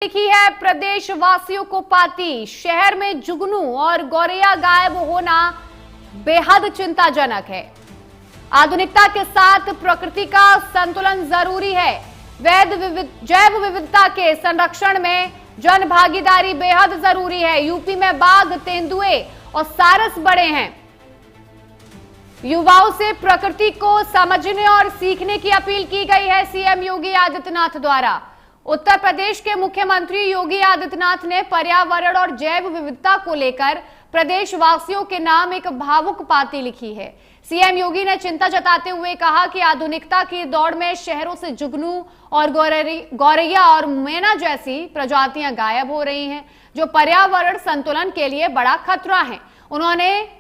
लिखी है प्रदेश वासियों को पाती। शहर में जुगनू और गौरैया गायब होना बेहद चिंताजनक है। आधुनिकता के साथ प्रकृति का संतुलन जरूरी है। जैव विविधता के संरक्षण में जन भागीदारी बेहद जरूरी है। यूपी में बाघ, तेंदुए और सारस बड़े हैं। युवाओं से प्रकृति को समझने और सीखने की अपील की गई है सीएम योगी आदित्यनाथ द्वारा। उत्तर प्रदेश के मुख्यमंत्री योगी आदित्यनाथ ने पर्यावरण और जैव विविधता को लेकर प्रदेशवासियों के नाम एक भावुक पाती लिखी है। सीएम योगी ने चिंता जताते हुए कहा कि आधुनिकता की दौड़ में शहरों से जुगनू और गौरैया और मैना जैसी प्रजातियां गायब हो रही हैं, जो पर्यावरण संतुलन के लिए बड़ा खतरा है। उन्होंने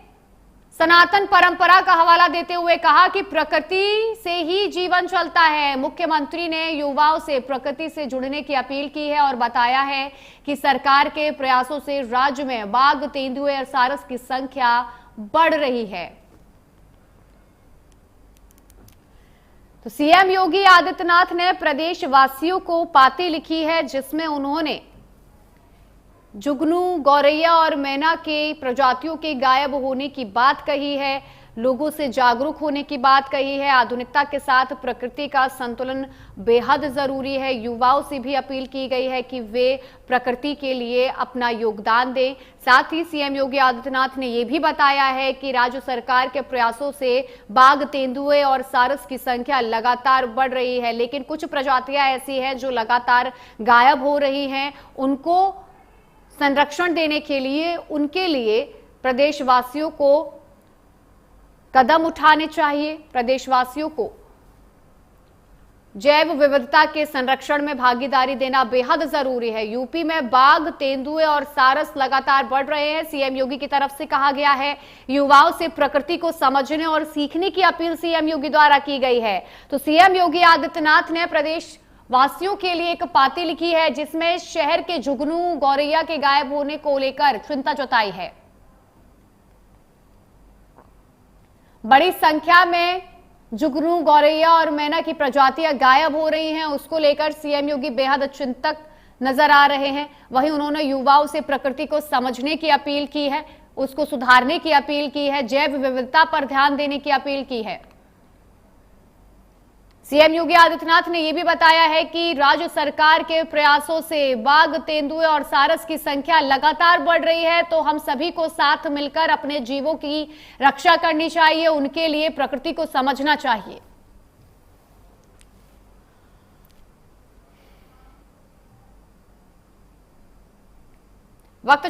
सनातन परंपरा का हवाला देते हुए कहा कि प्रकृति से ही जीवन चलता है। मुख्यमंत्री ने युवाओं से प्रकृति से जुड़ने की अपील की है और बताया है कि सरकार के प्रयासों से राज्य में बाघ, तेंदुए और सारस की संख्या बढ़ रही है। तो सीएम योगी आदित्यनाथ ने प्रदेश वासियों को पाती लिखी है, जिसमें उन्होंने जुगनू, गौरैया और मैना के प्रजातियों के गायब होने की बात कही है। लोगों से जागरूक होने की बात कही है। आधुनिकता के साथ प्रकृति का संतुलन बेहद जरूरी है। युवाओं से भी अपील की गई है कि वे प्रकृति के लिए अपना योगदान दें। साथ ही सीएम योगी आदित्यनाथ ने यह भी बताया है कि राज्य सरकार के प्रयासों से बाघ, तेंदुए और सारस की संख्या लगातार बढ़ रही है, लेकिन कुछ प्रजातियां ऐसी हैं जो लगातार गायब हो रही हैं। उनको संरक्षण देने के लिए उनके लिए प्रदेशवासियों को कदम उठाने चाहिए। प्रदेशवासियों को जैव विविधता के संरक्षण में भागीदारी देना बेहद जरूरी है। यूपी में बाघ, तेंदुए और सारस लगातार बढ़ रहे हैं। सीएम योगी की तरफ से कहा गया है, युवाओं से प्रकृति को समझने और सीखने की अपील सीएम योगी द्वारा की गई है। तो सीएम योगी आदित्यनाथ ने प्रदेश वासियों के लिए एक पाती लिखी है, जिसमें शहर के जुगनू, गौरैया के गायब होने को लेकर चिंता जताई है। बड़ी संख्या में जुगनू, गौरैया और मैना की प्रजातियां गायब हो रही हैं, उसको लेकर सीएम योगी बेहद चिंतक नजर आ रहे हैं। वहीं उन्होंने युवाओं से प्रकृति को समझने की अपील की है, उसको सुधारने की अपील की है, जैव विविधता पर ध्यान देने की अपील की है। सीएम योगी आदित्यनाथ ने यह भी बताया है कि राज्य सरकार के प्रयासों से बाघ, तेंदुए और सारस की संख्या लगातार बढ़ रही है। तो हम सभी को साथ मिलकर अपने जीवों की रक्षा करनी चाहिए, उनके लिए प्रकृति को समझना चाहिए। वक्त